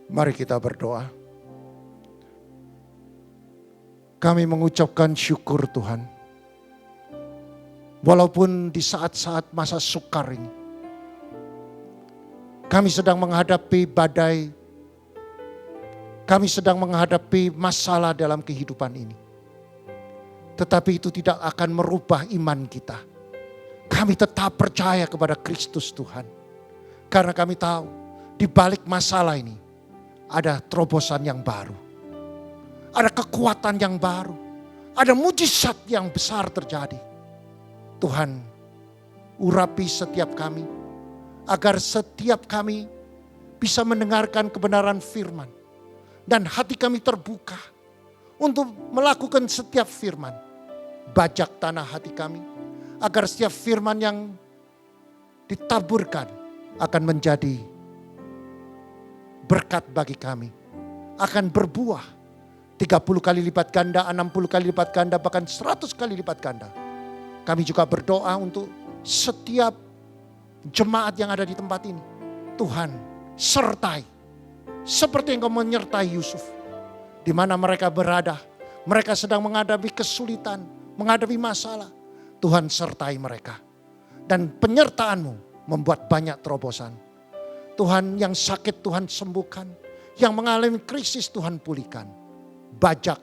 Mari kita berdoa. Kami mengucapkan syukur Tuhan. Walaupun di saat-saat masa sukar ini, kami sedang menghadapi badai, kami sedang menghadapi masalah dalam kehidupan ini. Tetapi itu tidak akan merubah iman kita. Kami tetap percaya kepada Kristus Tuhan. Karena kami tahu di balik masalah ini ada terobosan yang baru. Ada kekuatan yang baru. Ada mujizat yang besar terjadi. Tuhan, urapi setiap kami. Agar setiap kami bisa mendengarkan kebenaran firman. Dan hati kami terbuka untuk melakukan setiap firman. Bajak tanah hati kami. Agar setiap firman yang ditaburkan akan menjadi berkat bagi kami. Akan berbuah 30 kali lipat ganda, 60 kali lipat ganda, bahkan 100 kali lipat ganda. Kami juga berdoa untuk setiap jemaat yang ada di tempat ini. Tuhan sertai. Seperti yang Kau menyertai Yusuf. Di mana mereka berada. Mereka sedang menghadapi kesulitan. Menghadapi masalah. Tuhan sertai mereka. Dan penyertaan-Mu membuat banyak terobosan. Tuhan yang sakit Tuhan sembuhkan. Yang mengalami krisis Tuhan pulihkan. Bajak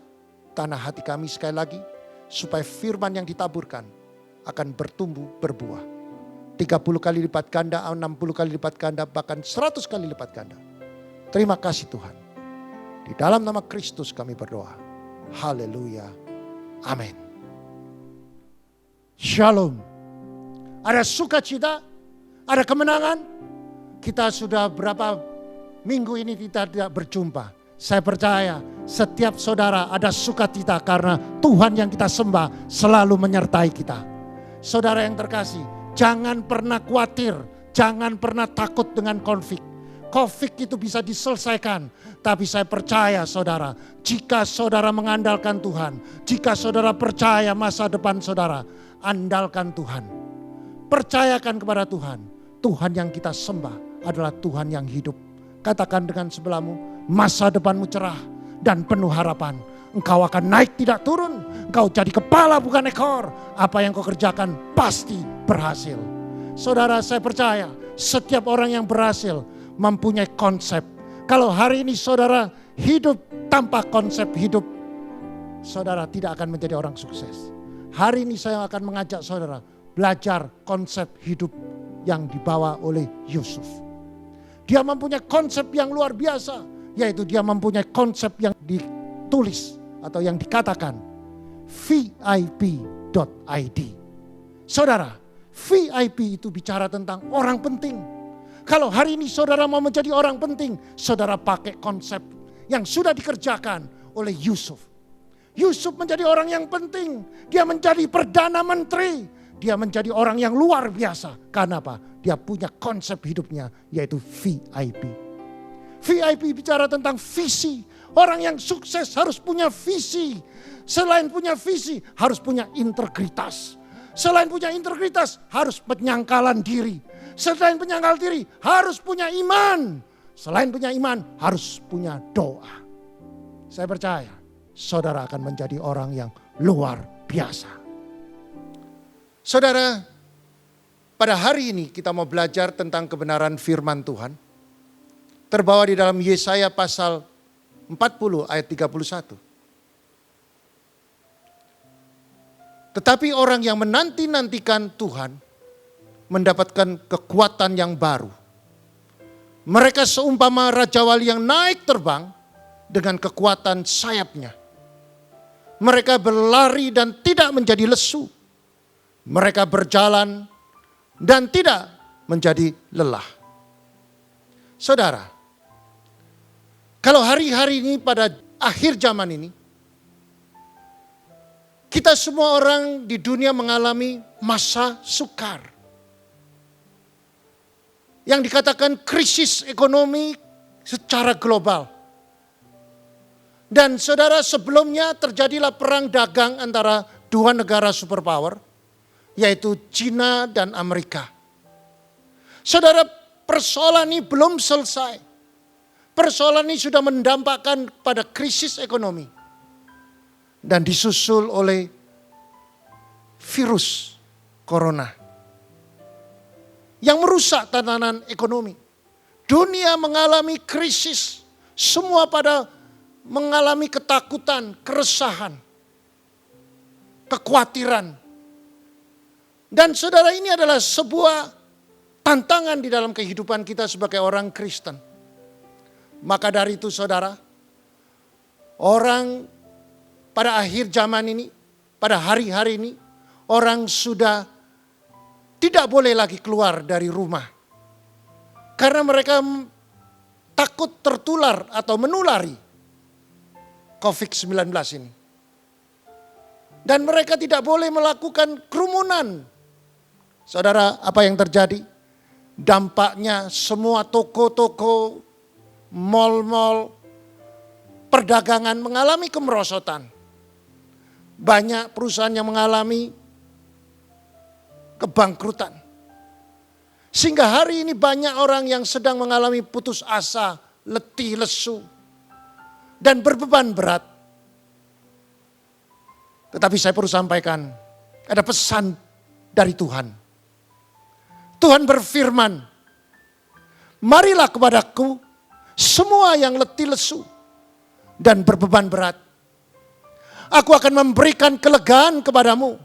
tanah hati kami sekali lagi. Supaya firman yang ditaburkan akan bertumbuh berbuah. 30 kali lipat ganda, 60 kali lipat ganda, bahkan 100 kali lipat ganda. Terima kasih Tuhan. Di dalam nama Kristus kami berdoa. Haleluya. Amin. Shalom. Ada sukacita, ada kemenangan. Kita sudah berapa minggu ini kita tidak berjumpa. Saya percaya setiap saudara ada sukacita karena Tuhan yang kita sembah selalu menyertai kita. Saudara yang terkasih, jangan pernah khawatir, jangan pernah takut dengan konflik. Konflik itu bisa diselesaikan, tapi saya percaya saudara, jika saudara mengandalkan Tuhan, jika saudara percaya masa depan saudara, andalkan Tuhan. Percayakan kepada Tuhan, Tuhan yang kita sembah adalah Tuhan yang hidup. Katakan dengan sebelahmu, masa depanmu cerah dan penuh harapan. Engkau akan naik tidak turun. Engkau jadi kepala bukan ekor. Apa yang kau kerjakan pasti berhasil. Saudara, saya percaya setiap orang yang berhasil mempunyai konsep. Kalau hari ini saudara hidup tanpa konsep hidup, saudara tidak akan menjadi orang sukses. Hari ini saya akan mengajak saudara belajar konsep hidup yang dibawa oleh Yusuf. Dia mempunyai konsep yang luar biasa. Yaitu dia mempunyai konsep yang ditulis atau yang dikatakan VIP.id. Saudara, VIP itu bicara tentang orang penting. Kalau hari ini saudara mau menjadi orang penting, saudara pakai konsep yang sudah dikerjakan oleh Yusuf. Yusuf menjadi orang yang penting. Dia menjadi Perdana Menteri. Dia menjadi orang yang luar biasa. Karena apa? Dia punya konsep hidupnya yaitu VIP. VIP bicara tentang visi. Orang yang sukses harus punya visi. Selain punya visi, harus punya integritas. Selain punya integritas, harus penyangkalan diri. Selain penyangkal diri, harus punya iman. Selain punya iman, harus punya doa. Saya percaya, saudara akan menjadi orang yang luar biasa. Saudara, pada hari ini kita mau belajar tentang kebenaran firman Tuhan. Terbawa di dalam Yesaya pasal 40 ayat 31. Tetapi orang yang menanti-nantikan Tuhan mendapatkan kekuatan yang baru. Mereka seumpama Raja Wali yang naik terbang dengan kekuatan sayapnya. Mereka berlari dan tidak menjadi lesu. Mereka berjalan dan tidak menjadi lelah. Saudara, kalau hari-hari ini pada akhir zaman ini, kita semua orang di dunia mengalami masa sukar. Yang dikatakan krisis ekonomi secara global. Dan saudara, sebelumnya terjadilah perang dagang antara dua negara superpower, yaitu China dan Amerika. Saudara, persoalan ini belum selesai. persoalan ini sudah mendampakkan pada krisis ekonomi. Dan disusul oleh virus corona yang merusak tatanan ekonomi. Dunia mengalami krisis, semua pada mengalami ketakutan, keresahan, kekhawatiran. Dan saudara, ini adalah sebuah tantangan di dalam kehidupan kita sebagai orang Kristen. Maka dari itu saudara, orang pada akhir zaman ini, pada hari-hari ini, orang sudah tidak boleh lagi keluar dari rumah. Karena mereka takut tertular atau menulari COVID-19 ini. Dan mereka tidak boleh melakukan kerumunan. Saudara, apa yang terjadi? Dampaknya semua toko-toko, mal-mal, perdagangan mengalami kemerosotan. Banyak perusahaan yang mengalami kebangkrutan. Sehingga hari ini banyak orang yang sedang mengalami putus asa, letih, lesu, dan berbeban berat. Tetapi saya perlu sampaikan, ada pesan dari Tuhan. Tuhan berfirman, marilah kepadaku semua yang letih lesu dan berbeban berat. Aku akan memberikan kelegaan kepadamu.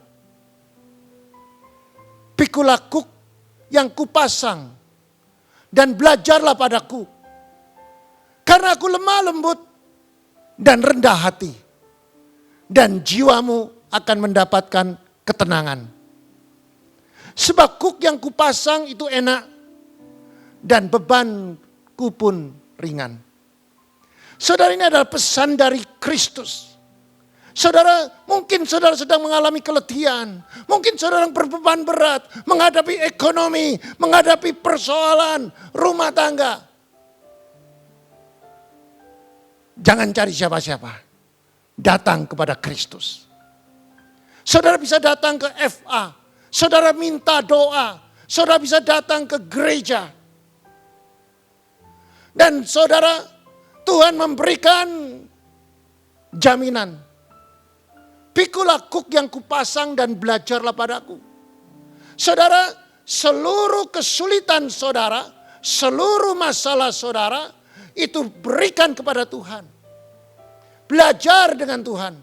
Pikulah kuk yang kupasang dan belajarlah padaku. Karena aku lemah lembut dan rendah hati. Dan jiwamu akan mendapatkan ketenangan. Sebab kuk yang kupasang itu enak dan bebanku pun ringan. Saudara, ini adalah pesan dari Kristus. Saudara, mungkin saudara sedang mengalami keletihan. Mungkin saudara berbeban berat menghadapi ekonomi, menghadapi persoalan rumah tangga. Jangan cari siapa-siapa. Datang kepada Kristus. Saudara bisa datang ke FA. Saudara minta doa. Saudara bisa datang ke gereja. Dan saudara, Tuhan memberikan jaminan. Pikulah kuk yang kupasang dan belajarlah padaku. Saudara, seluruh kesulitan saudara, seluruh masalah saudara, itu berikan kepada Tuhan. Belajar dengan Tuhan.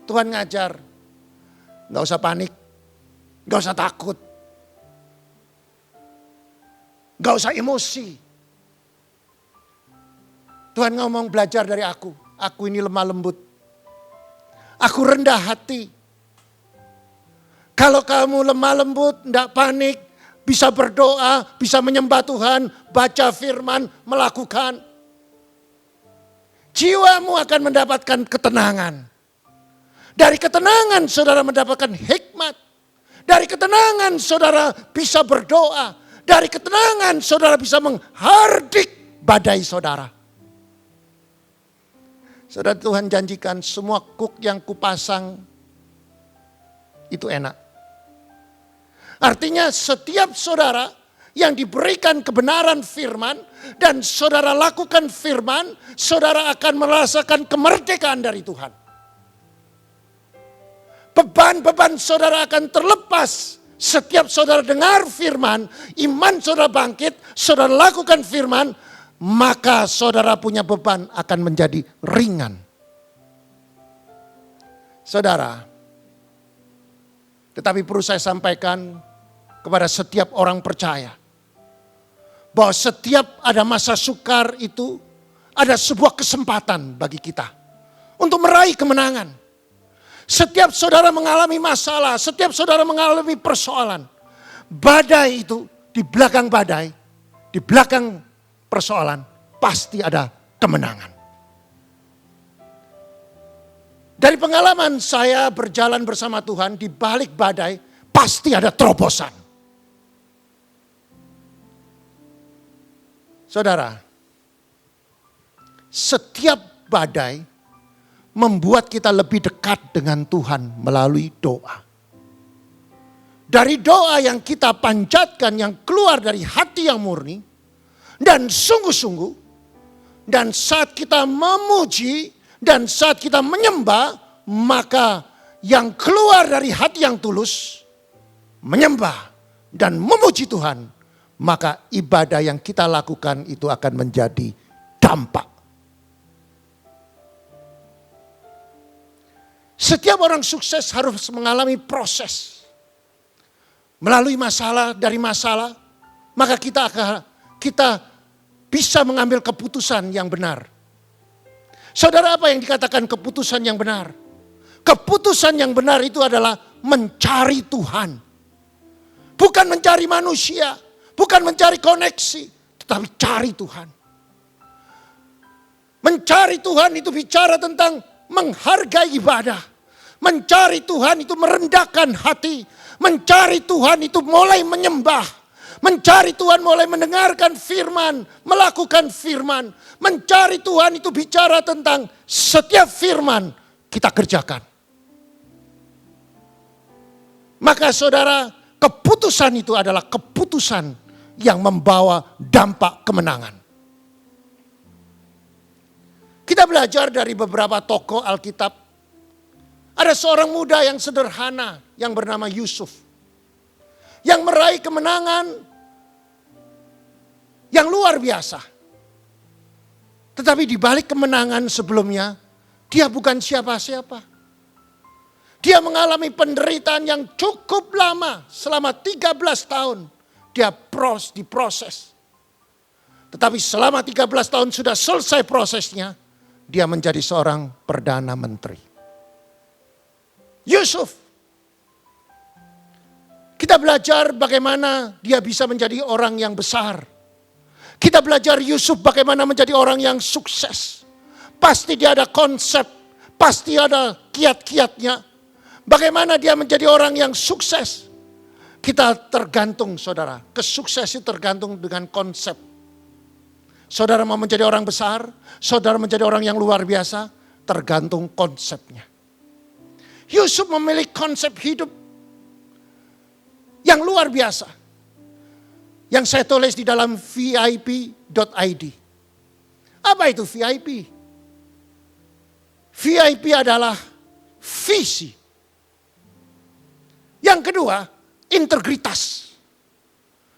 Tuhan ngajar. Gak usah panik. Gak usah takut. Gak usah emosi. Tuhan ngomong, belajar dari aku. Aku ini lemah lembut. Aku rendah hati. Kalau kamu lemah lembut, tidak panik, bisa berdoa, bisa menyembah Tuhan, baca firman, melakukan. Jiwamu akan mendapatkan ketenangan. Dari ketenangan saudara mendapatkan hikmat. Dari ketenangan saudara bisa berdoa. Dari ketenangan saudara bisa menghardik badai saudara. Saudara, Tuhan janjikan semua kuk yang kupasang itu enak. Artinya setiap saudara yang diberikan kebenaran firman dan saudara lakukan firman, saudara akan merasakan kemerdekaan dari Tuhan. Beban-beban saudara akan terlepas. Setiap saudara dengar firman, iman saudara bangkit, saudara lakukan firman, maka saudara punya beban akan menjadi ringan. Saudara, tetapi perlu saya sampaikan kepada setiap orang percaya, bahwa setiap ada masa sukar itu ada sebuah kesempatan bagi kita untuk meraih kemenangan. Setiap saudara mengalami masalah, setiap saudara mengalami persoalan, badai itu di belakang badai, di belakang persoalan pasti ada kemenangan. Dari pengalaman saya berjalan bersama Tuhan, di balik badai pasti ada terobosan. Saudara, setiap badai membuat kita lebih dekat dengan Tuhan melalui doa. Dari doa yang kita panjatkan, yang keluar dari hati yang murni, dan sungguh-sungguh, Dan saat kita memuji dan saat kita menyembah, maka yang keluar dari hati yang tulus menyembah dan memuji Tuhan, maka ibadah yang kita lakukan itu akan menjadi dampak. Setiap orang sukses harus mengalami proses. Melalui masalah, dari masalah, maka kita bisa mengambil keputusan yang benar. Saudara, apa yang dikatakan keputusan yang benar? Keputusan yang benar itu adalah mencari Tuhan. Bukan mencari manusia, bukan mencari koneksi, tetapi cari Tuhan. Mencari Tuhan itu bicara tentang menghargai ibadah. Mencari Tuhan itu merendahkan hati. Mencari Tuhan itu mulai menyembah. Mencari Tuhan mulai mendengarkan firman, melakukan firman. Mencari Tuhan itu bicara tentang setiap firman kita kerjakan. Maka saudara, keputusan itu adalah keputusan yang membawa dampak kemenangan. Kita belajar dari beberapa tokoh Alkitab. Ada seorang muda yang sederhana yang bernama Yusuf. Yang meraih kemenangan yang luar biasa. Tetapi di balik kemenangan sebelumnya, dia bukan siapa-siapa. Dia mengalami penderitaan yang cukup lama, selama 13 tahun. Dia diproses. Tetapi selama 13 tahun sudah selesai prosesnya, dia menjadi seorang perdana menteri. Yusuf. Kita belajar bagaimana dia bisa menjadi orang yang besar. Kita belajar Yusuf bagaimana menjadi orang yang sukses. Pasti dia ada konsep, pasti ada kiat-kiatnya. Bagaimana dia menjadi orang yang sukses. Kita tergantung saudara, kesuksesan tergantung dengan konsep. Saudara mau menjadi orang besar, saudara menjadi orang yang luar biasa, tergantung konsepnya. Yusuf memiliki konsep hidup yang luar biasa. Yang saya tulis di dalam VIP.id. Apa itu VIP? VIP adalah visi. Yang kedua, integritas.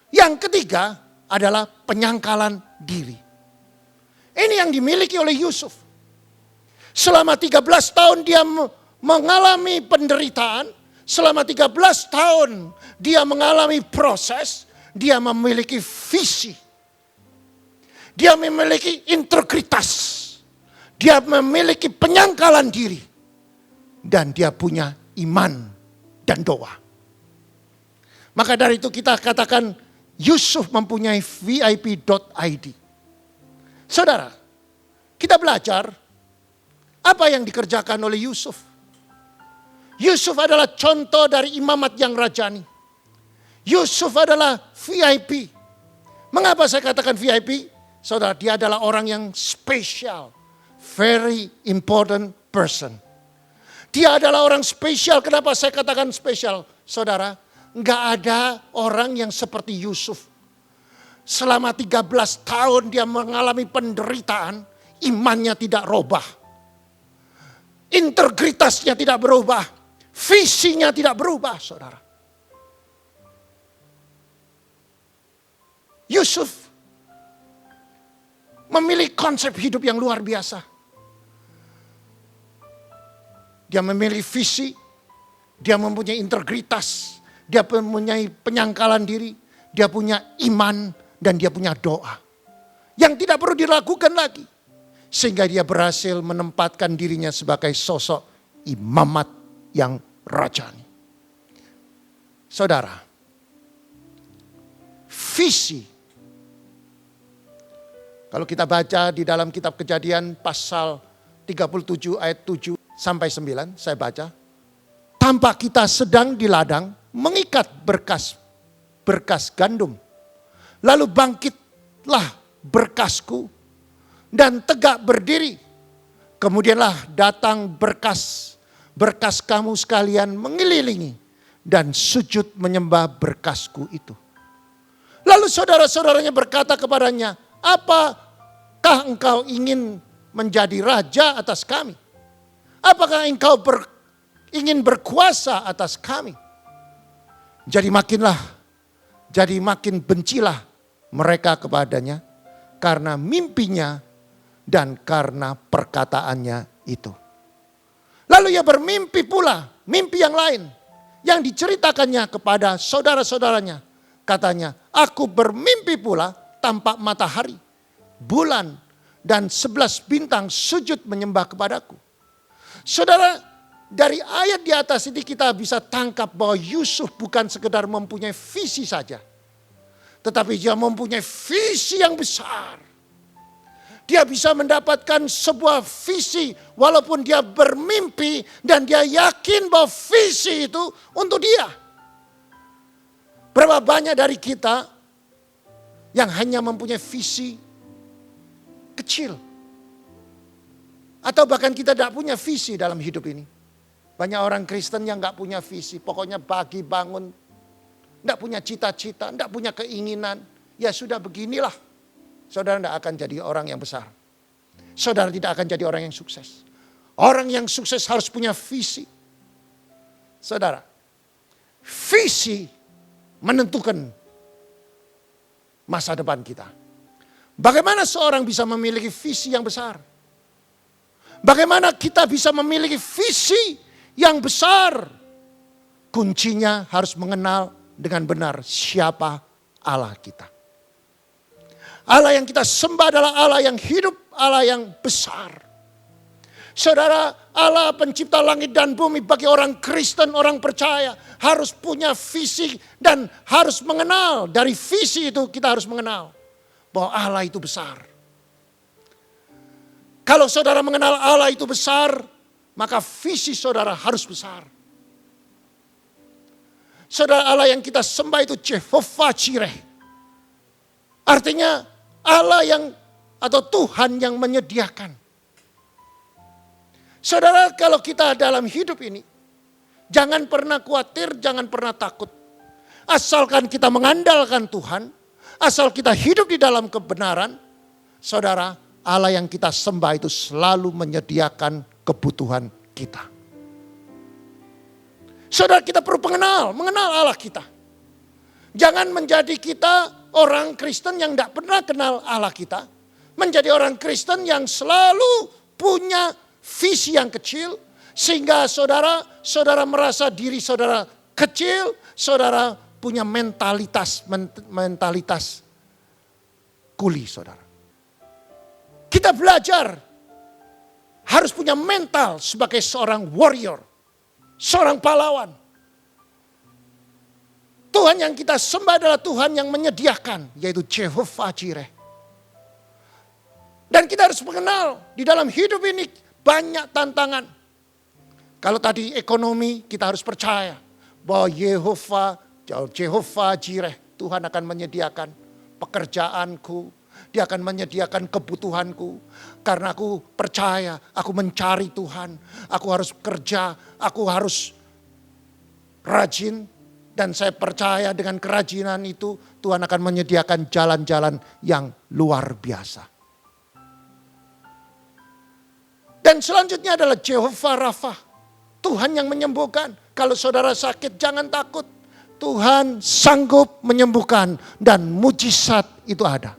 Yang ketiga adalah penyangkalan diri. Ini yang dimiliki oleh Yusuf. Selama 13 tahun dia mengalami penderitaan. Selama 13 tahun dia mengalami proses. Dia memiliki visi. Dia memiliki integritas. Dia memiliki penyangkalan diri. Dan dia punya iman dan doa. Maka dari itu kita katakan Yusuf mempunyai VIP.id. Saudara, kita belajar apa yang dikerjakan oleh Yusuf. Yusuf adalah contoh dari imamat yang rajani. Yusuf adalah VIP. Mengapa saya katakan VIP? Saudara, dia adalah orang yang spesial. Very important person. Dia adalah orang spesial. Kenapa saya katakan spesial? Saudara, enggak ada orang yang seperti Yusuf. Selama 13 tahun dia mengalami penderitaan, imannya tidak robah. Integritasnya tidak berubah. Visinya tidak berubah, saudara. Yusuf memiliki konsep hidup yang luar biasa. Dia memiliki visi, dia mempunyai integritas, dia mempunyai penyangkalan diri, dia punya iman, dan dia punya doa. Yang tidak perlu dilakukan lagi. Sehingga dia berhasil menempatkan dirinya sebagai sosok imamat yang rajani. Saudara, visi. Kalau kita baca di dalam kitab Kejadian pasal 37 ayat 7 sampai 9, saya baca. Tampak kita sedang di ladang mengikat berkas gandum. Lalu bangkitlah berkasku dan tegak berdiri. Kemudianlah datang berkas kamu sekalian mengelilingi dan sujud menyembah berkasku itu. Lalu saudara-saudaranya berkata kepadanya, apa Apakah engkau ingin menjadi raja atas kami? Apakah engkau ingin berkuasa atas kami? Jadi makin bencilah mereka kepadanya karena mimpinya dan karena perkataannya itu. Lalu ia bermimpi pula, mimpi yang lain yang diceritakannya kepada saudara-saudaranya. Katanya, aku bermimpi pula tampak matahari, bulan, dan 11 bintang sujud menyembah kepadaku. Saudara, dari ayat di atas ini kita bisa tangkap bahwa Yusuf bukan sekedar mempunyai visi saja. Tetapi dia mempunyai visi yang besar. Dia bisa mendapatkan sebuah visi walaupun dia bermimpi dan dia yakin bahwa visi itu untuk dia. Berapa banyak dari kita yang hanya mempunyai visi kecil. Atau bahkan kita tidak punya visi dalam hidup ini. Banyak orang Kristen yang gak punya visi. Pokoknya pagi bangun, tidak punya cita-cita, tidak punya keinginan. Ya sudah beginilah. Saudara tidak akan jadi orang yang besar. Saudara tidak akan jadi orang yang sukses. Orang yang sukses harus punya visi. Saudara, visi menentukan masa depan kita. Bagaimana seorang bisa memiliki visi yang besar? Bagaimana kita bisa memiliki visi yang besar? Kuncinya harus mengenal dengan benar siapa Allah kita. Allah yang kita sembah adalah Allah yang hidup, Allah yang besar. Saudara, Allah pencipta langit dan bumi bagi orang Kristen, orang percaya harus punya visi dan harus mengenal. Dari visi itu kita harus mengenal bahwa Allah itu besar. Kalau saudara mengenal Allah itu besar, maka visi saudara harus besar. Saudara, Allah yang kita sembah itu Jehovah Jireh. Artinya Allah yang atau Tuhan yang menyediakan. Saudara, kalau kita dalam hidup ini, jangan pernah khawatir, jangan pernah takut. Asalkan kita mengandalkan Tuhan, asal kita hidup di dalam kebenaran, saudara, Allah yang kita sembah itu selalu menyediakan kebutuhan kita. Saudara, kita perlu mengenal Allah kita. Jangan menjadi kita orang Kristen yang tidak pernah kenal Allah kita. Menjadi orang Kristen yang selalu punya visi yang kecil. Sehingga saudara merasa diri saudara kecil. Saudara punya mentalitas kuli saudara. Kita belajar harus punya mental sebagai seorang warrior. Seorang pahlawan. Tuhan yang kita sembah adalah Tuhan yang menyediakan, yaitu Jehovah Jireh. Dan kita harus mengenal di dalam hidup ini banyak tantangan. Kalau tadi ekonomi, kita harus percaya bahwa Jehovah Jireh, Tuhan akan menyediakan pekerjaanku, Dia akan menyediakan kebutuhanku. Karena aku percaya, aku mencari Tuhan, aku harus kerja, aku harus rajin. Dan saya percaya dengan kerajinan itu Tuhan akan menyediakan jalan-jalan yang luar biasa. Dan selanjutnya adalah Jehovah Rafa. Tuhan yang menyembuhkan. Kalau saudara sakit jangan takut. Tuhan sanggup menyembuhkan dan mujizat itu ada.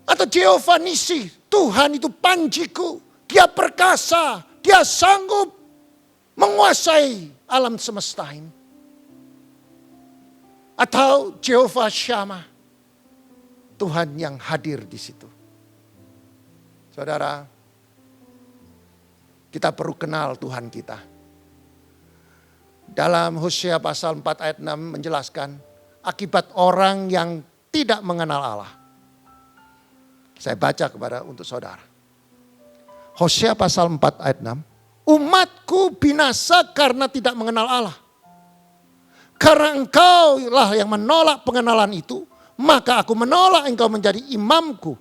Atau Jehovah Nisi. Tuhan itu panjiku. Dia perkasa. Dia sanggup menguasai alam semesta ini. Atau Jehovah Shammah. Tuhan yang hadir di situ. Saudara, kita perlu kenal Tuhan kita. Dalam Hosea pasal 4 ayat 6 menjelaskan akibat orang yang tidak mengenal Allah. Saya baca untuk saudara. Hosea pasal 4 ayat 6. Umatku binasa karena tidak mengenal Allah. Karena engkau lah yang menolak pengenalan itu, maka aku menolak engkau menjadi imamku.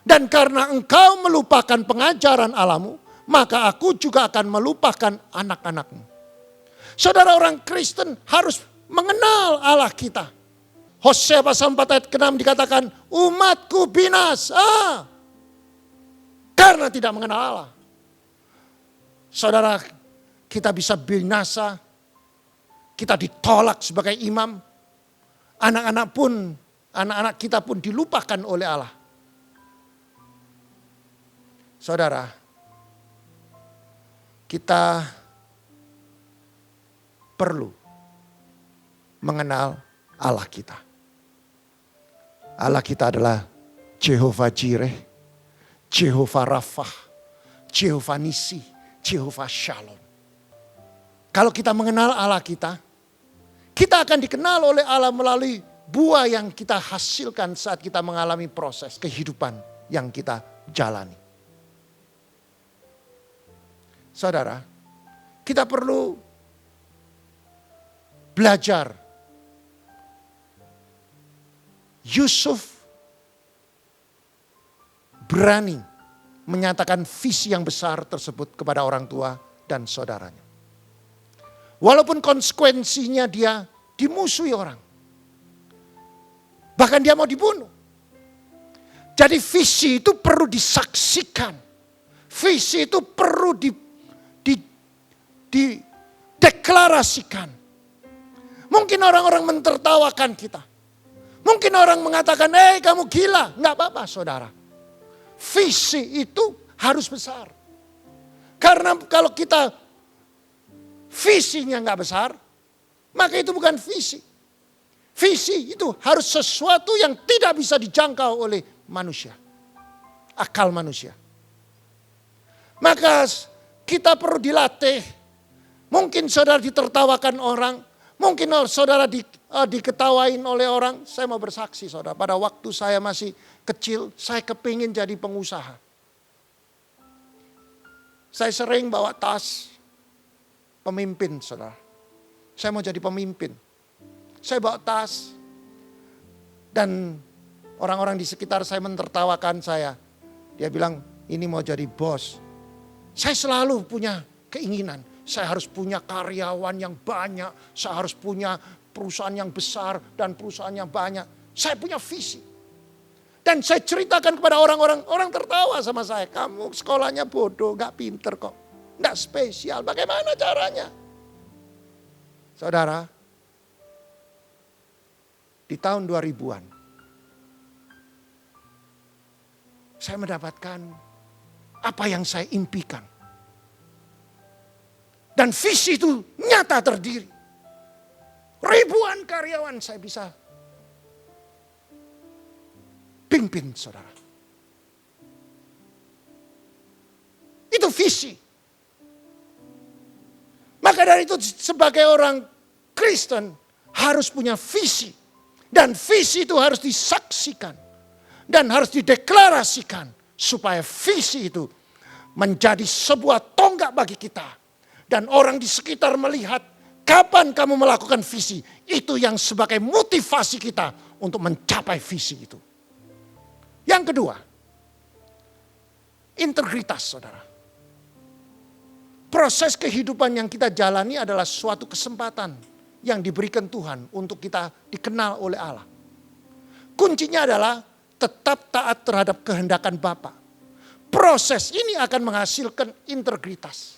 Dan karena engkau melupakan pengajaran Allahmu, maka aku juga akan melupakan anak-anakmu. Saudara, orang Kristen harus mengenal Allah kita. Hosea pasal 4 ayat ke-6 dikatakan, umatku binasa karena tidak mengenal Allah. Saudara, kita bisa binasa, kita ditolak sebagai imam, anak-anak kita pun dilupakan oleh Allah. Saudara, kita perlu mengenal Allah kita. Allah kita adalah Jehovah Jireh, Jehovah Rafah, Jehovah Nisi, Jehovah Shalom. Kalau kita mengenal Allah kita akan dikenal oleh Allah melalui buah yang kita hasilkan saat kita mengalami proses kehidupan yang kita jalani. Saudara, kita perlu belajar. Yusuf berani menyatakan visi yang besar tersebut kepada orang tua dan saudaranya. Walaupun konsekuensinya dia dimusuhi orang. Bahkan dia mau dibunuh. Jadi visi itu perlu disaksikan. Visi itu perlu dideklarasikan. Mungkin orang-orang mentertawakan kita. Mungkin orang mengatakan, kamu gila. Enggak apa-apa saudara. Visi itu harus besar. Karena kalau kita visinya enggak besar, maka itu bukan visi. Visi itu harus sesuatu yang tidak bisa dijangkau oleh manusia. Akal manusia. Maka kita perlu dilatih. Mungkin saudara ditertawakan orang. Mungkin saudara diketawain oleh orang. Saya mau bersaksi saudara. Pada waktu saya masih kecil, saya kepingin jadi pengusaha. Saya sering bawa tas pemimpin saudara. Saya mau jadi pemimpin. Saya bawa tas. Dan orang-orang di sekitar saya mentertawakan saya. Dia bilang, ini mau jadi bos. Saya selalu punya keinginan. Saya harus punya karyawan yang banyak. Saya harus punya perusahaan yang besar dan perusahaan yang banyak. Saya punya visi. Dan saya ceritakan kepada orang-orang. Orang tertawa sama saya. Kamu sekolahnya bodoh, gak pinter kok. Gak spesial. Bagaimana caranya? Saudara, di tahun 2000-an. Saya mendapatkan apa yang saya impikan. Dan visi itu nyata terdiri. Ribuan karyawan saya bisa pimpin saudara. Itu visi. Maka dari itu sebagai orang Kristen harus punya visi. Dan visi itu harus disaksikan. Dan harus dideklarasikan. Supaya visi itu menjadi sebuah tonggak bagi kita. Dan orang di sekitar melihat kapan kamu melakukan visi. Itu yang sebagai motivasi kita untuk mencapai visi itu. Yang kedua, integritas saudara. Proses kehidupan yang kita jalani adalah suatu kesempatan yang diberikan Tuhan untuk kita dikenal oleh Allah. Kuncinya adalah tetap taat terhadap kehendakan Bapa. Proses ini akan menghasilkan integritas.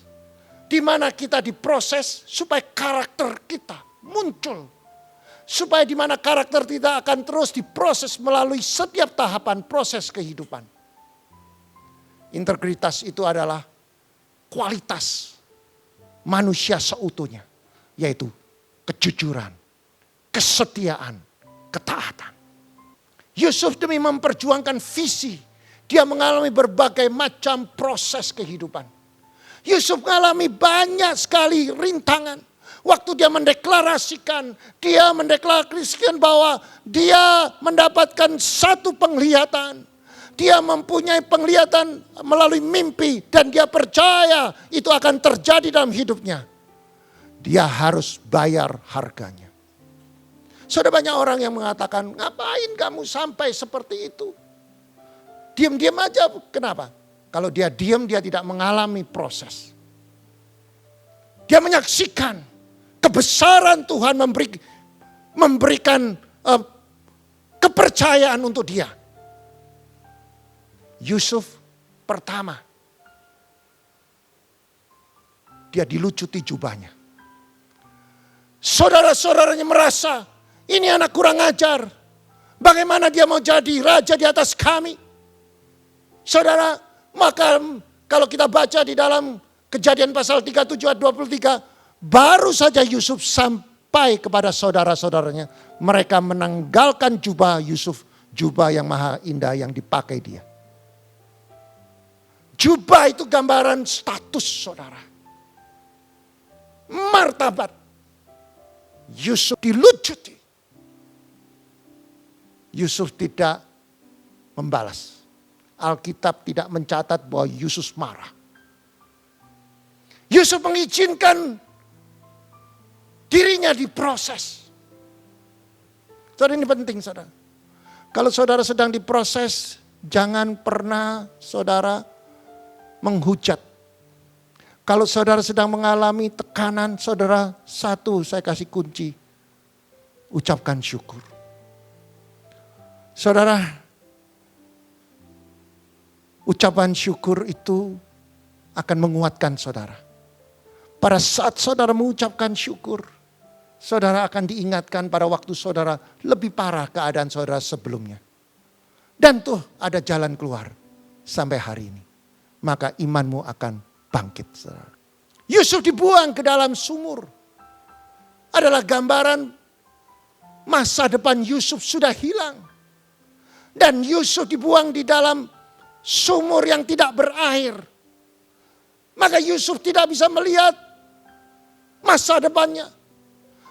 Di mana kita diproses supaya karakter kita muncul. Supaya di mana karakter kita akan terus diproses melalui setiap tahapan proses kehidupan. Integritas itu adalah kualitas manusia seutuhnya. Yaitu kejujuran, kesetiaan, ketaatan. Yusuf demi memperjuangkan visi. Dia mengalami berbagai macam proses kehidupan. Yusuf mengalami banyak sekali rintangan. Waktu dia mendeklarasikan bahwa dia mendapatkan satu penglihatan. Dia mempunyai penglihatan melalui mimpi dan dia percaya itu akan terjadi dalam hidupnya. Dia harus bayar harganya. Sudah banyak orang yang mengatakan, ngapain kamu sampai seperti itu? Diam-diam aja, kenapa? Kalau dia diam, dia tidak mengalami proses. Dia menyaksikan kebesaran Tuhan memberikan kepercayaan untuk dia. Yusuf pertama, dia dilucuti jubahnya. Saudara-saudaranya merasa, ini anak kurang ajar. Bagaimana dia mau jadi raja di atas kami? Saudara, maka kalau kita baca di dalam Kejadian pasal 37 ayat 23, baru saja Yusuf sampai kepada saudara-saudaranya. Mereka menanggalkan jubah Yusuf, jubah yang maha indah yang dipakai dia. Jubah itu gambaran status saudara. Martabat. Yusuf dilucuti. Yusuf tidak membalas. Alkitab tidak mencatat bahwa Yusuf marah. Yusuf mengizinkan dirinya diproses. Saudara, ini penting saudara. Kalau saudara sedang diproses, jangan pernah saudara menghujat. Kalau saudara sedang mengalami tekanan, saudara, satu saya kasih kunci. Ucapkan syukur. Saudara, ucapan syukur itu akan menguatkan saudara. Pada saat saudara mengucapkan syukur, saudara akan diingatkan pada waktu saudara lebih parah keadaan saudara sebelumnya. Dan tuh ada jalan keluar sampai hari ini. Maka imanmu akan bangkit. Saudara. Yusuf dibuang ke dalam sumur. Adalah gambaran masa depan Yusuf sudah hilang. Dan Yusuf dibuang di dalam sumur yang tidak berair. Maka Yusuf tidak bisa melihat masa depannya.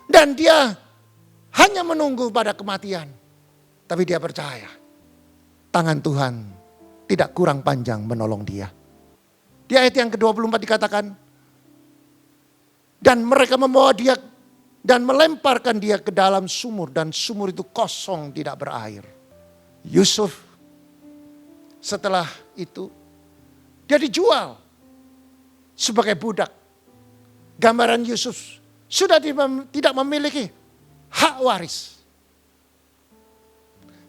Dan dia hanya menunggu pada kematian. Tapi dia percaya tangan Tuhan tidak kurang panjang menolong dia. Di ayat yang ke-24 dikatakan, dan mereka membawa dia dan melemparkan dia ke dalam sumur. Dan sumur itu kosong, tidak berair. Yusuf setelah itu dia dijual sebagai budak. Gambaran Yusuf sudah tidak memiliki hak waris.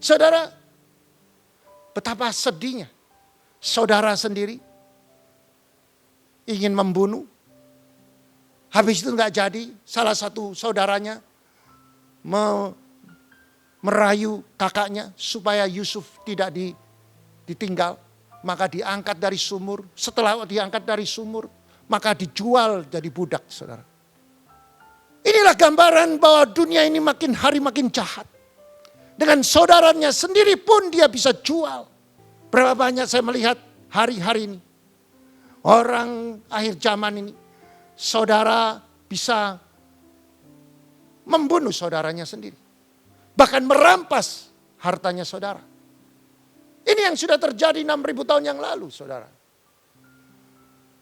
Saudara, betapa sedihnya. Saudara sendiri ingin membunuh. Habis itu enggak jadi, salah satu saudaranya merayu kakaknya supaya Yusuf tidak ditinggal. Maka diangkat dari sumur. Setelah diangkat dari sumur, maka dijual jadi budak, saudara. Inilah gambaran bahwa dunia ini makin hari makin jahat. Dengan saudaranya sendiri pun dia bisa jual. Berapa banyak saya melihat hari-hari ini. Orang akhir zaman ini. Saudara bisa membunuh saudaranya sendiri. Bahkan merampas hartanya saudara. Ini yang sudah terjadi 6.000 tahun yang lalu, saudara.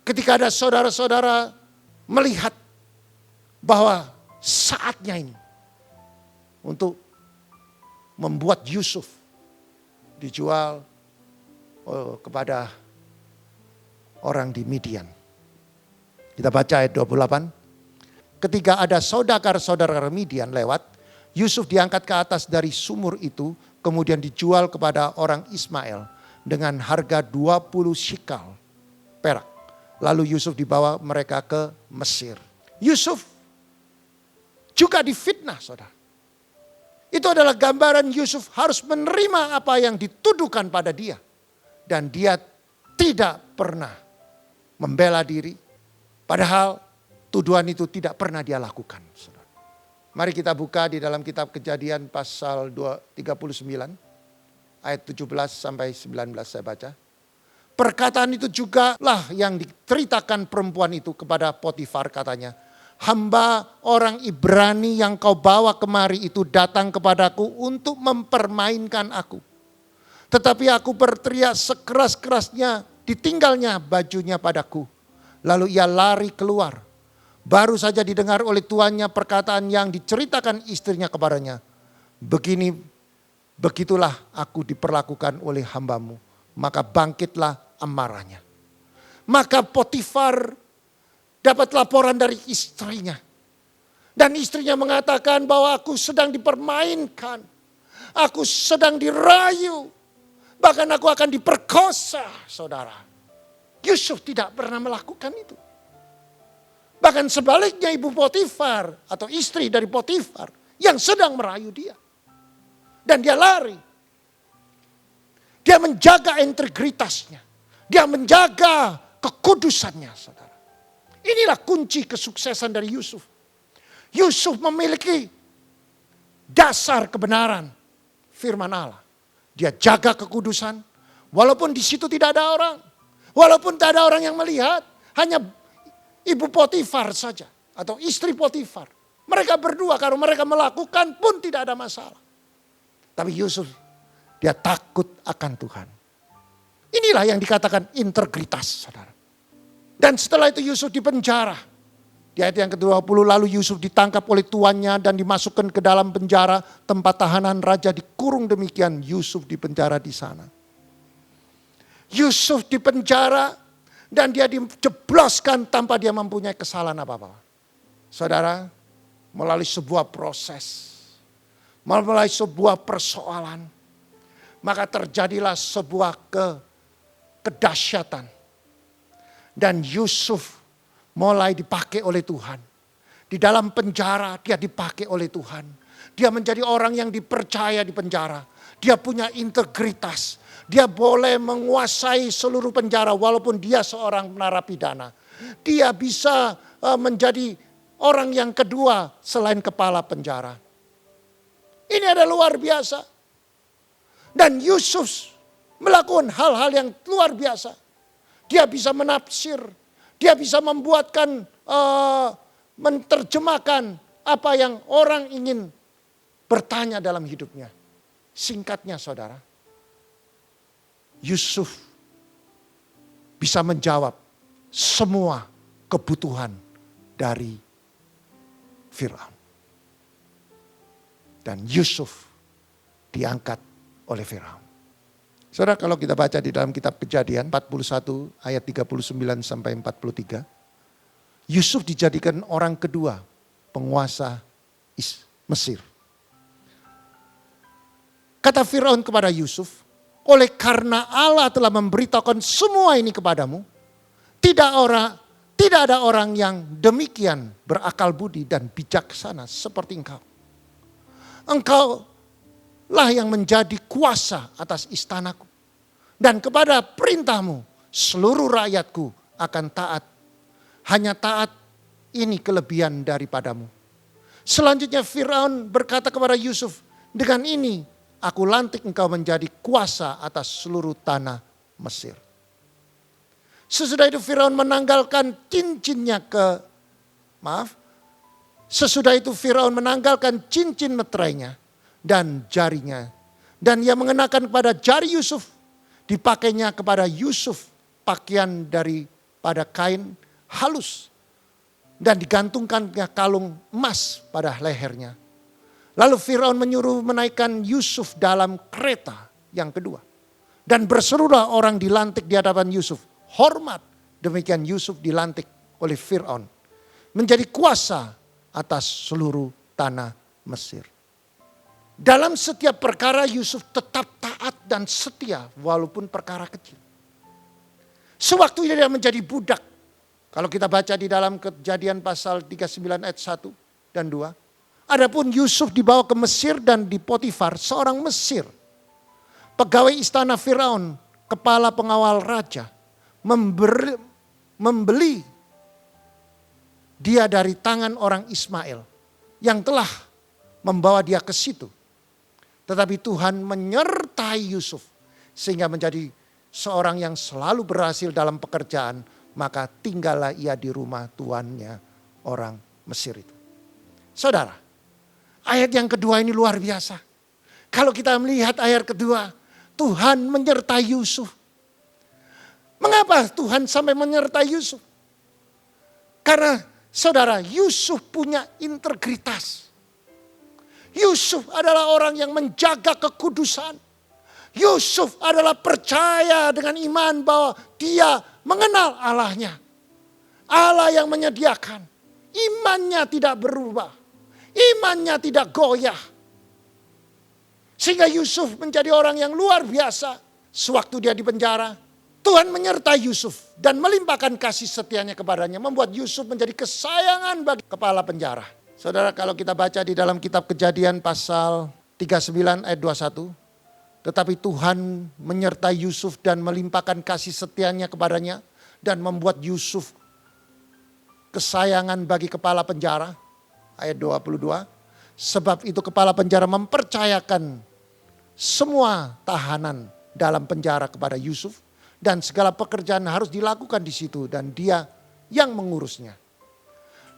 Ketika ada saudara-saudara melihat bahwa saatnya ini untuk membuat Yusuf dijual kepada orang di Midian. Kita baca ayat 28. Ketika ada saudara-saudara Midian lewat, Yusuf diangkat ke atas dari sumur itu, kemudian dijual kepada orang Ismail dengan harga 20 shikal perak. Lalu Yusuf dibawa mereka ke Mesir. Yusuf juga difitnah, saudara. Itu adalah gambaran Yusuf harus menerima apa yang dituduhkan pada dia. Dan dia tidak pernah membela diri. Padahal tuduhan itu tidak pernah dia lakukan, saudara. Mari kita buka di dalam kitab Kejadian pasal 39 ayat 17 sampai 19 saya baca. Perkataan itu juga lah yang diceritakan perempuan itu kepada Potifar, katanya. Hamba orang Ibrani yang kau bawa kemari itu datang kepadaku untuk mempermainkan aku. Tetapi aku berteriak sekeras-kerasnya, ditinggalnya bajunya padaku. Lalu ia lari keluar. Baru saja didengar oleh tuannya perkataan yang diceritakan istrinya kepadanya. Begitulah aku diperlakukan oleh hambamu. Maka bangkitlah amarahnya. Maka Potifar dapat laporan dari istrinya. Dan istrinya mengatakan bahwa aku sedang dipermainkan. Aku sedang dirayu. Bahkan aku akan diperkosa, saudara. Yusuf tidak pernah melakukan itu. Bahkan sebaliknya ibu Potifar atau istri dari Potifar yang sedang merayu dia. Dan dia lari. Dia menjaga integritasnya. Dia menjaga kekudusannya, saudara. Inilah kunci kesuksesan dari Yusuf. Yusuf memiliki dasar kebenaran firman Allah. Dia jaga kekudusan. Walaupun di situ tidak ada orang. Walaupun tidak ada orang yang melihat. Hanya ibu Potifar saja. Atau istri Potifar. Mereka berdua kalau mereka melakukan pun tidak ada masalah. Tapi Yusuf, dia takut akan Tuhan. Inilah yang dikatakan integritas, saudara. Dan setelah itu Yusuf dipenjara. Di ayat yang ke-20, lalu Yusuf ditangkap oleh tuannya dan dimasukkan ke dalam penjara tempat tahanan raja, dikurung demikian. Yusuf dipenjara di sana. Yusuf dipenjara dan dia dijebloskan tanpa dia mempunyai kesalahan apa-apa. Saudara, melalui sebuah proses, melalui sebuah persoalan, maka terjadilah sebuah kedahsyatan. Dan Yusuf mulai dipakai oleh Tuhan. Di dalam penjara dia dipakai oleh Tuhan. Dia menjadi orang yang dipercaya di penjara. Dia punya integritas. Dia boleh menguasai seluruh penjara walaupun dia seorang narapidana. Dia bisa menjadi orang yang kedua selain kepala penjara. Ini adalah luar biasa. Dan Yusuf melakukan hal-hal yang luar biasa. Dia bisa menafsir. Dia bisa membuatkan, menerjemahkan apa yang orang ingin bertanya dalam hidupnya. Singkatnya saudara, Yusuf bisa menjawab semua kebutuhan dari Firaun. Dan Yusuf diangkat oleh Firaun. Saudara, kalau kita baca di dalam kitab Kejadian 41 ayat 39 sampai 43. Yusuf dijadikan orang kedua penguasa Mesir. Kata Firaun kepada Yusuf, oleh karena Allah telah memberitahukan semua ini kepadamu, tidak ada orang yang demikian berakal budi dan bijaksana seperti engkau. Engkau lah yang menjadi kuasa atas istanaku. Dan kepada perintahmu seluruh rakyatku akan taat. Hanya taat ini kelebihan daripadamu. Selanjutnya Firaun berkata kepada Yusuf, dengan ini aku lantik engkau menjadi kuasa atas seluruh tanah Mesir. Sesudah itu Firaun menanggalkan cincinnya Sesudah itu Firaun menanggalkan cincin meterainya dan jarinya. Dan ia mengenakan kepada jari Yusuf. Dipakainya kepada Yusuf pakaian daripada kain halus. Dan digantungkannya kalung emas pada lehernya. Lalu Firaun menyuruh menaikkan Yusuf dalam kereta yang kedua. Dan berserulah orang dilantik di hadapan Yusuf. Hormat, demikian Yusuf dilantik oleh Firaun. Menjadi kuasa atas seluruh tanah Mesir. Dalam setiap perkara Yusuf tetap taat dan setia walaupun perkara kecil. Sewaktu dia menjadi budak. Kalau kita baca di dalam Kejadian pasal 39 ayat 1 dan 2. Adapun Yusuf dibawa ke Mesir dan di Potifar, seorang Mesir. Pegawai istana Firaun, kepala pengawal raja. Membeli dia dari tangan orang Ismail. Yang telah membawa dia ke situ. Tetapi Tuhan menyertai Yusuf sehingga menjadi seorang yang selalu berhasil dalam pekerjaan. Maka tinggallah ia di rumah tuannya orang Mesir itu. Saudara, ayat yang kedua ini luar biasa. Kalau kita melihat ayat kedua, Tuhan menyertai Yusuf. Mengapa Tuhan sampai menyertai Yusuf? Karena saudara, Yusuf punya integritas. Yusuf adalah orang yang menjaga kekudusan. Yusuf adalah percaya dengan iman bahwa dia mengenal Allahnya. Allah yang menyediakan. Imannya tidak berubah. Imannya tidak goyah. Sehingga Yusuf menjadi orang yang luar biasa. Sewaktu dia di penjara, Tuhan menyertai Yusuf dan melimpahkan kasih setianya kepadanya. Membuat Yusuf menjadi kesayangan bagi kepala penjara. Saudara, kalau kita baca di dalam kitab Kejadian pasal 39 ayat 21. Tetapi Tuhan menyertai Yusuf dan melimpahkan kasih setianya kepadanya. Dan membuat Yusuf kesayangan bagi kepala penjara. Ayat 22. Sebab itu kepala penjara mempercayakan semua tahanan dalam penjara kepada Yusuf. Dan segala pekerjaan harus dilakukan di situ. Dan dia yang mengurusnya.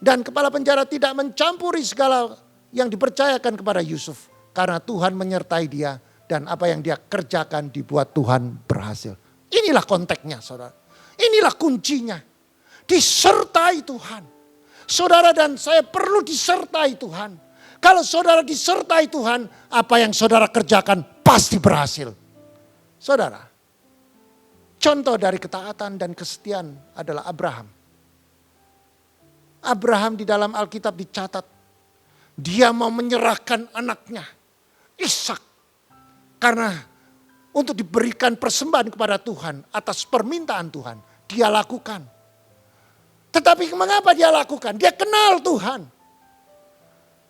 Dan kepala penjara tidak mencampuri segala yang dipercayakan kepada Yusuf. Karena Tuhan menyertai dia. Dan apa yang dia kerjakan dibuat Tuhan berhasil. Inilah konteksnya, saudara. Inilah kuncinya. Disertai Tuhan. Saudara dan saya perlu disertai Tuhan. Kalau saudara disertai Tuhan, apa yang saudara kerjakan pasti berhasil. Saudara, contoh dari ketaatan dan kesetiaan adalah Abraham. Abraham di dalam Alkitab dicatat, dia mau menyerahkan anaknya, Ishak. Karena untuk diberikan persembahan kepada Tuhan atas permintaan Tuhan, dia lakukan. Tetapi mengapa dia lakukan? Dia kenal Tuhan.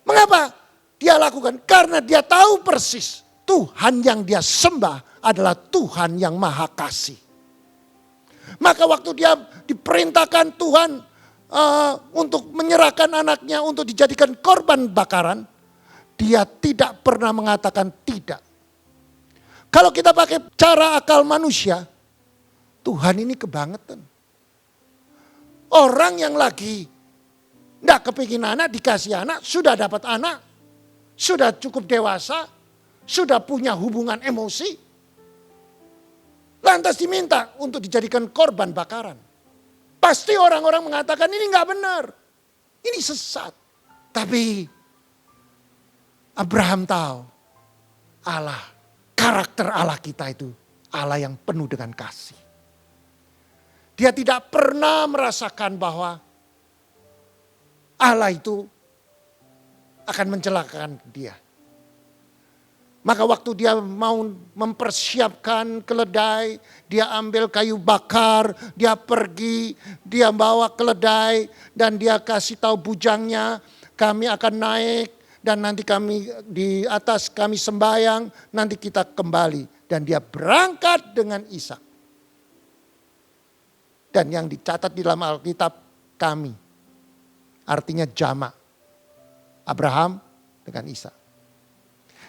Mengapa dia lakukan? Karena dia tahu persis Tuhan yang dia sembah adalah Tuhan yang maha kasih. Maka waktu dia diperintahkan Tuhan untuk menyerahkan anaknya untuk dijadikan korban bakaran, dia tidak pernah mengatakan tidak. Kalau kita pakai cara akal manusia, Tuhan ini kebangetan. Orang yang lagi tidak kepingin anak, dikasih anak, sudah dapat anak, sudah cukup dewasa, sudah punya hubungan emosi. Lantas diminta untuk dijadikan korban bakaran. Pasti orang-orang mengatakan ini nggak benar, ini sesat. Tapi Abraham tahu Allah, karakter Allah kita itu Allah yang penuh dengan kasih. Dia tidak pernah merasakan bahwa Allah itu akan mencelakakan dia. Maka waktu dia mau mempersiapkan keledai, dia ambil kayu bakar, dia pergi, dia bawa keledai dan dia kasih tahu bujangnya, kami akan naik dan nanti kami di atas kami sembayang, nanti kita kembali. Dan dia berangkat dengan Ishak. Dan yang dicatat di dalam Alkitab kami, artinya jamak, Abraham dengan Ishak.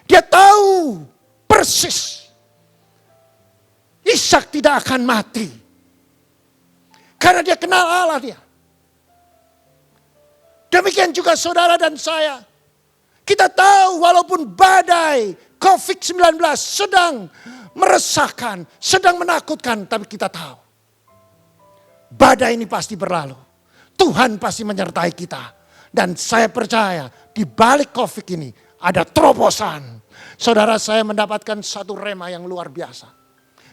Dia tahu persis Ishak tidak akan mati. Karena dia kenal Allah dia. Demikian juga saudara dan saya. Kita tahu walaupun badai COVID-19 sedang meresahkan, sedang menakutkan. Tapi kita tahu badai ini pasti berlalu. Tuhan pasti menyertai kita. Dan saya percaya di balik COVID ini ada terobosan. Saudara, saya mendapatkan satu rema yang luar biasa.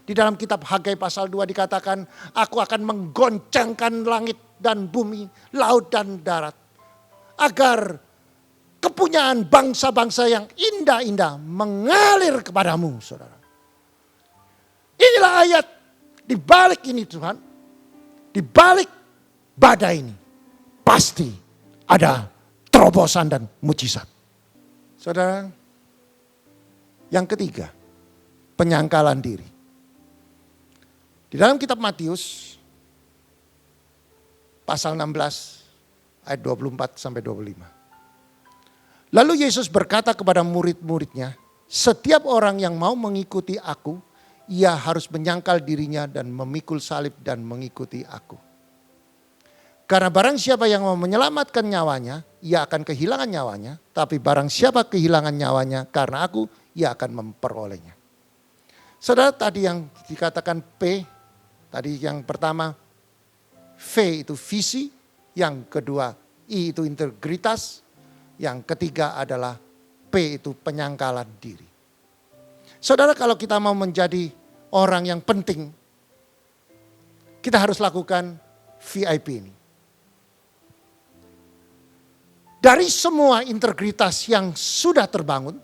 Di dalam kitab Hagai pasal 2 dikatakan, aku akan menggoncangkan langit dan bumi, laut dan darat. Agar kepunyaan bangsa-bangsa yang indah-indah mengalir kepadamu, saudara. Inilah ayat di balik ini Tuhan. Di balik badai ini pasti ada terobosan dan mujizat. Saudara, yang ketiga, penyangkalan diri. Di dalam kitab Matius pasal 16 ayat 24 sampai 25. Lalu Yesus berkata kepada murid-muridnya, setiap orang yang mau mengikuti aku, ia harus menyangkal dirinya dan memikul salib dan mengikuti aku. Karena barang siapa yang mau menyelamatkan nyawanya, ia akan kehilangan nyawanya. Tapi barang siapa kehilangan nyawanya karena aku, ia akan memperolehnya. Saudara, tadi yang dikatakan P, tadi yang pertama V itu visi, yang kedua I itu integritas, yang ketiga adalah P itu penyangkalan diri. Saudara, kalau kita mau menjadi orang yang penting, kita harus lakukan VIP ini. Dari semua integritas yang sudah terbangun,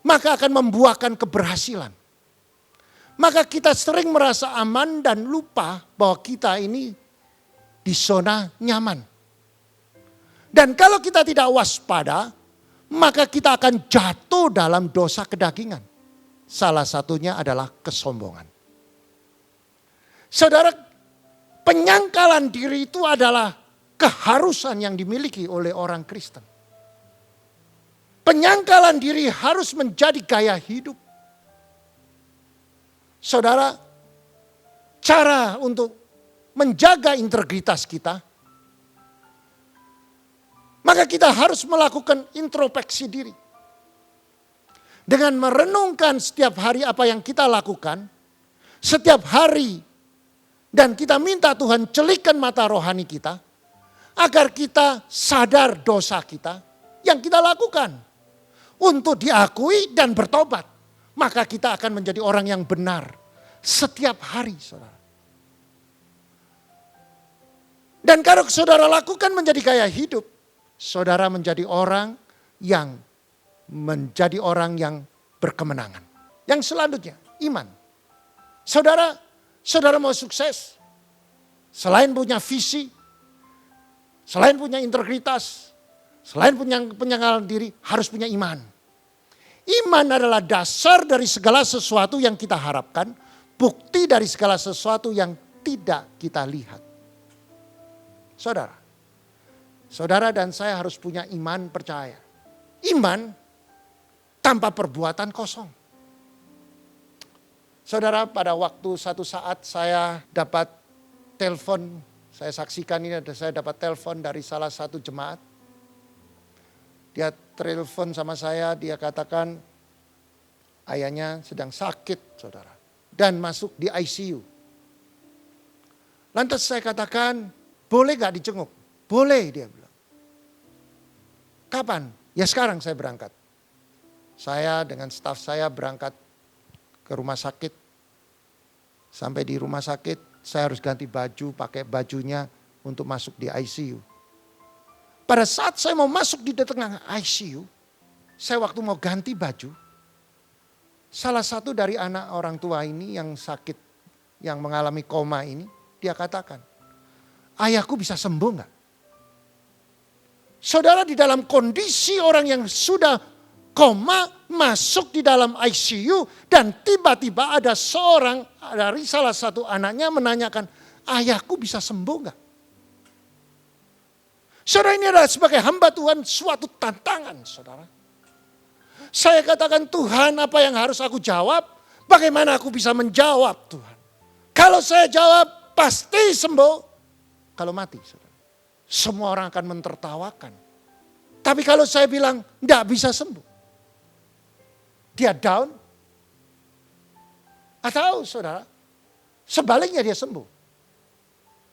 maka akan membuahkan keberhasilan. Maka kita sering merasa aman dan lupa bahwa kita ini di zona nyaman. Dan kalau kita tidak waspada, maka kita akan jatuh dalam dosa kedagingan. Salah satunya adalah kesombongan. Saudara, penyangkalan diri itu adalah keharusan yang dimiliki oleh orang Kristen. Penyangkalan diri harus menjadi gaya hidup. Saudara, cara untuk menjaga integritas kita, maka kita harus melakukan introspeksi diri. Dengan merenungkan setiap hari apa yang kita lakukan, setiap hari, dan kita minta Tuhan celikkan mata rohani kita, agar kita sadar dosa kita yang kita lakukan. Untuk diakui dan bertobat. Maka kita akan menjadi orang yang benar setiap hari, saudara. Dan kalau saudara lakukan menjadi gaya hidup, saudara menjadi orang yang berkemenangan. Yang selanjutnya, iman. Saudara mau sukses, selain punya visi, selain punya integritas, selain punya penyangkalan diri, harus punya iman. Iman adalah dasar dari segala sesuatu yang kita harapkan, bukti dari segala sesuatu yang tidak kita lihat. Saudara dan saya harus punya iman percaya. Iman tanpa perbuatan kosong. Saudara, pada waktu satu saat saya dapat telepon, saya saksikan ini, saya dapat telepon dari salah satu jemaat. Dia telepon sama saya, dia katakan ayahnya sedang sakit, saudara. Dan masuk di ICU. Lantas saya katakan, boleh gak dijenguk? Boleh, dia bilang. Kapan? Ya sekarang saya berangkat. Saya dengan staf saya berangkat ke rumah sakit. Sampai di rumah sakit, saya harus ganti baju, pakai bajunya untuk masuk di ICU. Pada saat saya mau masuk di tengah ICU, saya waktu mau ganti baju, salah satu dari anak orang tua ini yang sakit, yang mengalami koma ini, dia katakan, ayahku bisa sembuh gak? Saudara, di dalam kondisi orang yang sudah koma masuk di dalam ICU dan tiba-tiba ada seorang dari salah satu anaknya menanyakan, ayahku bisa sembuh gak? Saudara, ini adalah sebagai hamba Tuhan suatu tantangan, saudara. Saya katakan, Tuhan, apa yang harus aku jawab? Bagaimana aku bisa menjawab, Tuhan? Kalau saya jawab pasti sembuh. Kalau mati, saudara, semua orang akan mentertawakan. Tapi kalau saya bilang tidak bisa sembuh, dia down. Atau saudara, sebaliknya dia sembuh.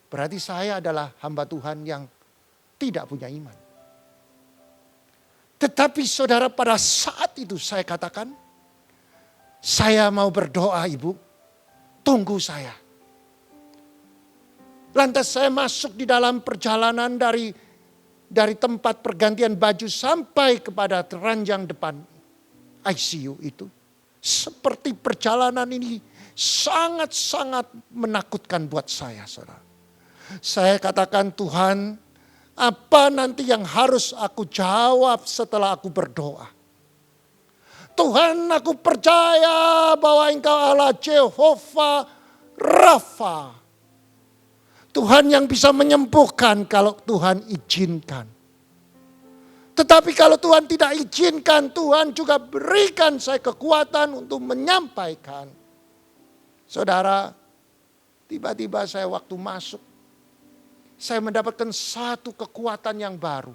Berarti saya adalah hamba Tuhan yang tidak punya iman. Tetapi saudara, pada saat itu saya katakan, saya mau berdoa, Ibu, tunggu saya. Lantas saya masuk di dalam perjalanan dari tempat pergantian baju sampai kepada ranjang depan ICU itu. Seperti perjalanan ini sangat-sangat menakutkan buat saya, saudara. Saya katakan, Tuhan, apa nanti yang harus aku jawab setelah aku berdoa? Tuhan, aku percaya bahwa Engkau Allah Jehovah Rafa. Tuhan yang bisa menyembuhkan kalau Tuhan izinkan. Tetapi kalau Tuhan tidak izinkan, Tuhan juga berikan saya kekuatan untuk menyampaikan. Saudara, tiba-tiba saya waktu masuk, saya mendapatkan satu kekuatan yang baru,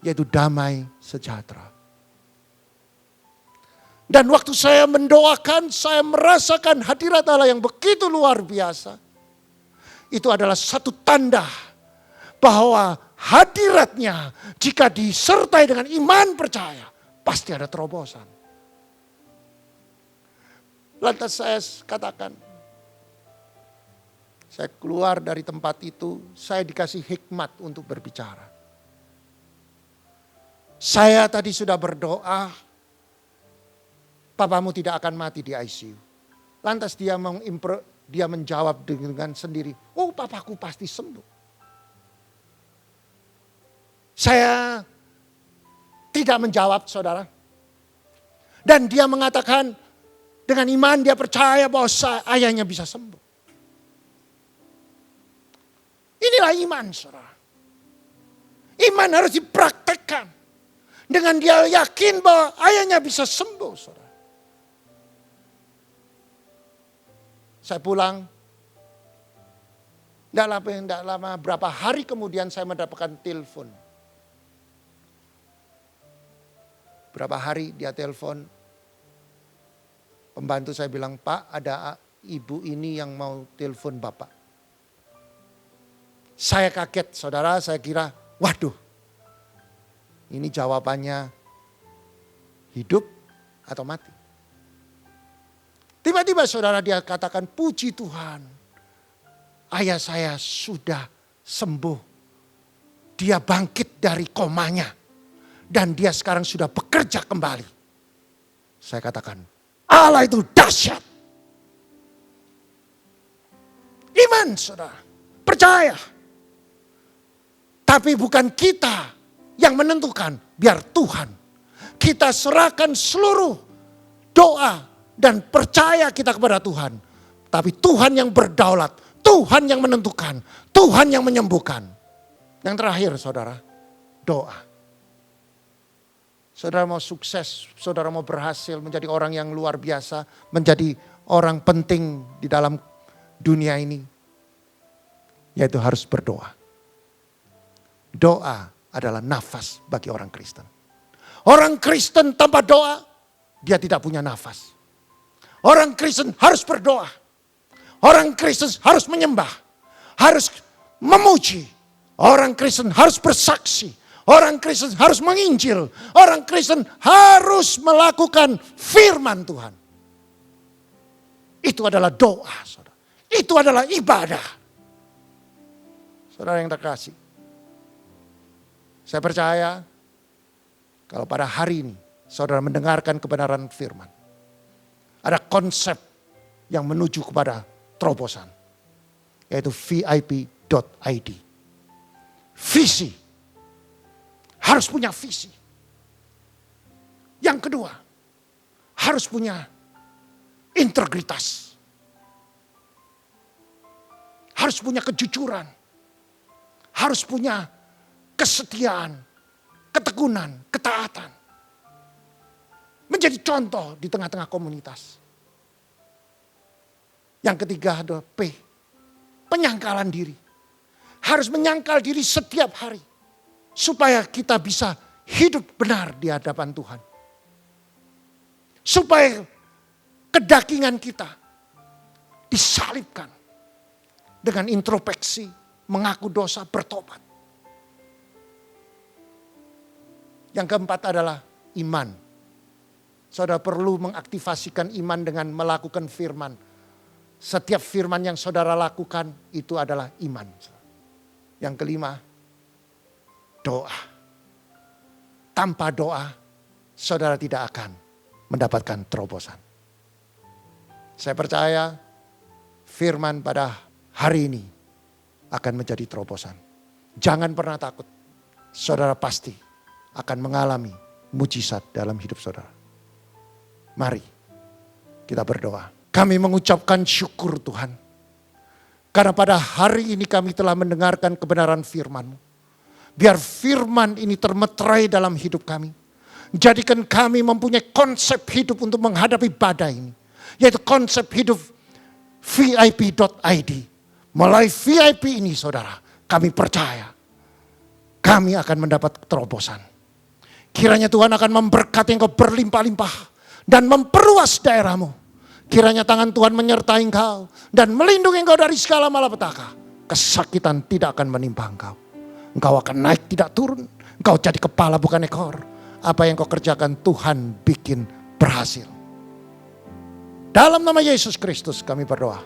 yaitu damai sejahtera. Dan waktu saya mendoakan, saya merasakan hadirat Allah yang begitu luar biasa. Itu adalah satu tanda bahwa hadiratnya jika disertai dengan iman percaya, pasti ada terobosan. Lantas saya katakan, saya keluar dari tempat itu, saya dikasih hikmat untuk berbicara. Saya tadi sudah berdoa, papamu tidak akan mati di ICU. Lantas dia menjawab dengan sendiri, oh papaku pasti sembuh. Saya tidak menjawab, saudara. Dan dia mengatakan dengan iman dia percaya bahwa ayahnya bisa sembuh. Inilah iman, saudara. Iman harus dipraktekkan. Dengan dia yakin bahwa ayahnya bisa sembuh, saudara. Saya pulang. Tidak lama, berapa hari kemudian saya mendapatkan telepon. Berapa hari dia telepon. Pembantu saya bilang, Pak ada ibu ini yang mau telepon Bapak. Saya kaget, saudara, saya kira, waduh. Ini jawabannya hidup atau mati. Tiba-tiba saudara dia katakan, puji Tuhan. Ayah saya sudah sembuh. Dia bangkit dari komanya. Dan dia sekarang sudah bekerja kembali. Saya katakan, Allah itu dahsyat. Iman saudara, percaya. Tapi bukan kita yang menentukan, biar Tuhan. Kita serahkan seluruh doa dan percaya kita kepada Tuhan. Tapi Tuhan yang berdaulat, Tuhan yang menentukan, Tuhan yang menyembuhkan. Yang terakhir saudara, doa. Saudara mau sukses, saudara mau berhasil menjadi orang yang luar biasa, menjadi orang penting di dalam dunia ini. Yaitu harus berdoa. Doa adalah nafas bagi orang Kristen. Orang Kristen tanpa doa, dia tidak punya nafas. Orang Kristen harus berdoa. Orang Kristen harus menyembah. Harus memuji. Orang Kristen harus bersaksi. Orang Kristen harus menginjil. Orang Kristen harus melakukan firman Tuhan. Itu adalah doa, saudara. Itu adalah ibadah. Saudara yang terkasih. Saya percaya kalau pada hari ini saudara mendengarkan kebenaran firman. Ada konsep yang menuju kepada terobosan. Yaitu VIP.id. Visi. Harus punya visi. Yang kedua, harus punya integritas. Harus punya kejujuran. Harus punya kesetiaan, ketekunan, ketaatan. Menjadi contoh di tengah-tengah komunitas. Yang ketiga adalah P, penyangkalan diri. Harus menyangkal diri setiap hari. Supaya kita bisa hidup benar di hadapan Tuhan. Supaya kedagingan kita disalibkan. Dengan introspeksi, mengaku dosa, bertobat. Yang keempat adalah iman. Saudara perlu mengaktifasikan iman dengan melakukan firman. Setiap firman yang saudara lakukan itu adalah iman. Yang kelima, doa. Tanpa doa, saudara tidak akan mendapatkan terobosan. Saya percaya firman pada hari ini akan menjadi terobosan. Jangan pernah takut. Saudara pasti akan mengalami mujizat dalam hidup saudara. Mari kita berdoa. Kami mengucapkan syukur Tuhan. Karena pada hari ini kami telah mendengarkan kebenaran firman-Mu. Biar firman ini termeterai dalam hidup kami. Jadikan kami mempunyai konsep hidup untuk menghadapi badai ini. Yaitu konsep hidup VIP.id. Melalui VIP ini saudara, kami percaya. Kami akan mendapat terobosan. Kiranya Tuhan akan memberkati engkau berlimpah-limpah. Dan memperluas daerahmu. Kiranya tangan Tuhan menyertai engkau. Dan melindungi engkau dari segala malapetaka. Kesakitan tidak akan menimpa engkau. Engkau akan naik tidak turun. Engkau jadi kepala bukan ekor. Apa yang kau kerjakan Tuhan bikin berhasil. Dalam nama Yesus Kristus kami berdoa.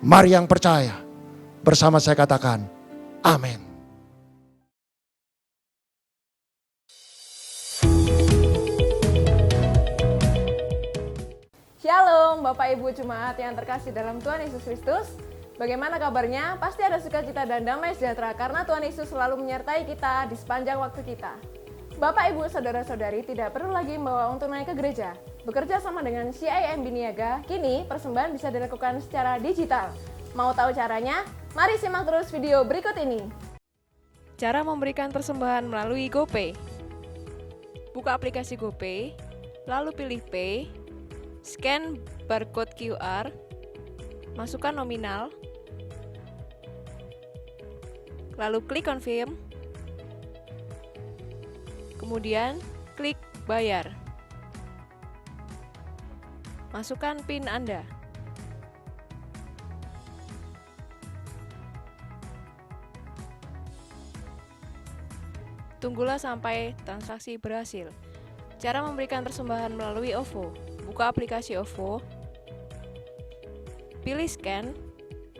Mari yang percaya. Bersama saya katakan. Amin. Shalom Bapak Ibu Jemaat yang terkasih dalam Tuhan Yesus Kristus. Bagaimana kabarnya? Pasti ada sukacita dan damai sejahtera karena Tuhan Yesus selalu menyertai kita di sepanjang waktu kita. Bapak Ibu Saudara-saudari tidak perlu lagi membawa uang tunai ke gereja. Bekerja sama dengan CIMB Niaga, kini persembahan bisa dilakukan secara digital. Mau tahu caranya? Mari simak terus video berikut ini. Cara memberikan persembahan melalui GoPay. Buka aplikasi GoPay, lalu pilih Pay, scan barcode QR, masukkan nominal, lalu klik Confirm, kemudian klik Bayar. Masukkan PIN Anda. Tunggulah sampai transaksi berhasil. Cara memberikan persembahan melalui OVO. Buka aplikasi OVO, pilih Scan,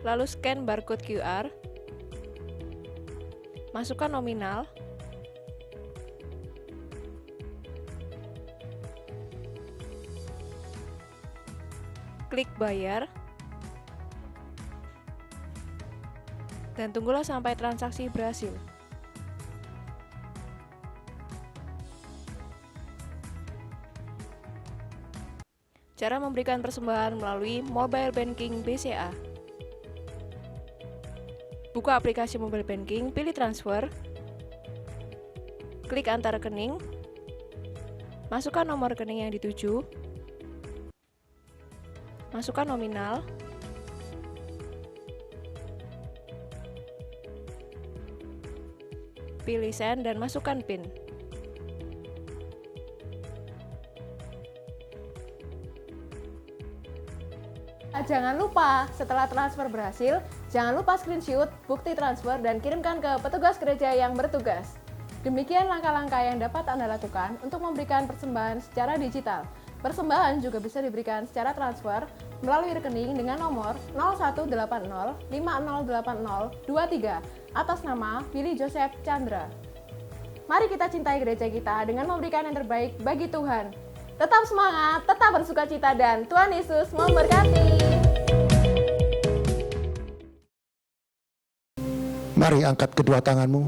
lalu scan barcode QR, masukkan nominal, klik Bayar, dan tunggulah sampai transaksi berhasil. Cara memberikan persembahan melalui mobile banking BCA. Buka aplikasi mobile banking, pilih transfer, klik antar rekening, masukkan nomor rekening yang dituju, masukkan nominal, pilih send dan masukkan PIN. Jangan lupa, setelah transfer berhasil, jangan lupa screenshot bukti transfer dan kirimkan ke petugas gereja yang bertugas. Demikian langkah-langkah yang dapat Anda lakukan untuk memberikan persembahan secara digital. Persembahan juga bisa diberikan secara transfer melalui rekening dengan nomor 0180508023 atas nama Billy Joseph Chandra. Mari kita cintai gereja kita dengan memberikan yang terbaik bagi Tuhan. Tetap semangat, tetap bersukacita, dan Tuhan Yesus memberkati. Mari angkat kedua tanganmu.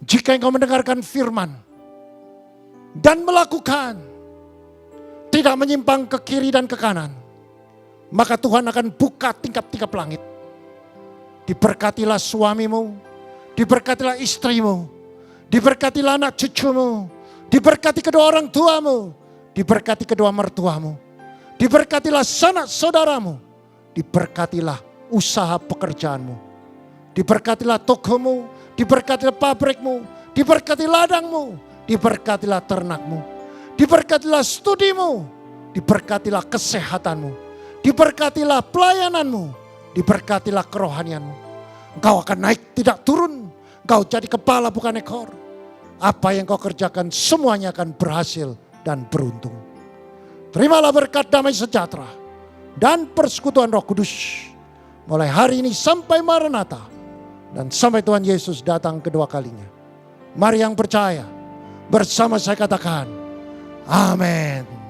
Jika engkau mendengarkan firman dan melakukan, tidak menyimpang ke kiri dan ke kanan, maka Tuhan akan buka tingkap-tingkap langit. Diberkatilah suamimu, diberkatilah istrimu, diberkatilah anak cucumu, diberkati kedua orang tuamu, diberkati kedua mertuamu, diberkatilah sanak saudaramu, diberkatilah usaha pekerjaanmu, diberkatilah tokomu, diberkatilah pabrikmu, diberkati ladangmu, diberkatilah ternakmu, diberkatilah studimu, diberkatilah kesehatanmu, diberkatilah pelayananmu, diberkatilah kerohanianmu. Engkau akan naik tidak turun, engkau jadi kepala bukan ekor. Apa yang kau kerjakan semuanya akan berhasil dan beruntung. Terimalah berkat damai sejahtera dan persekutuan Roh Kudus mulai hari ini sampai Maranatha dan sampai Tuhan Yesus datang kedua kalinya. Mari yang percaya bersama saya katakan, amin.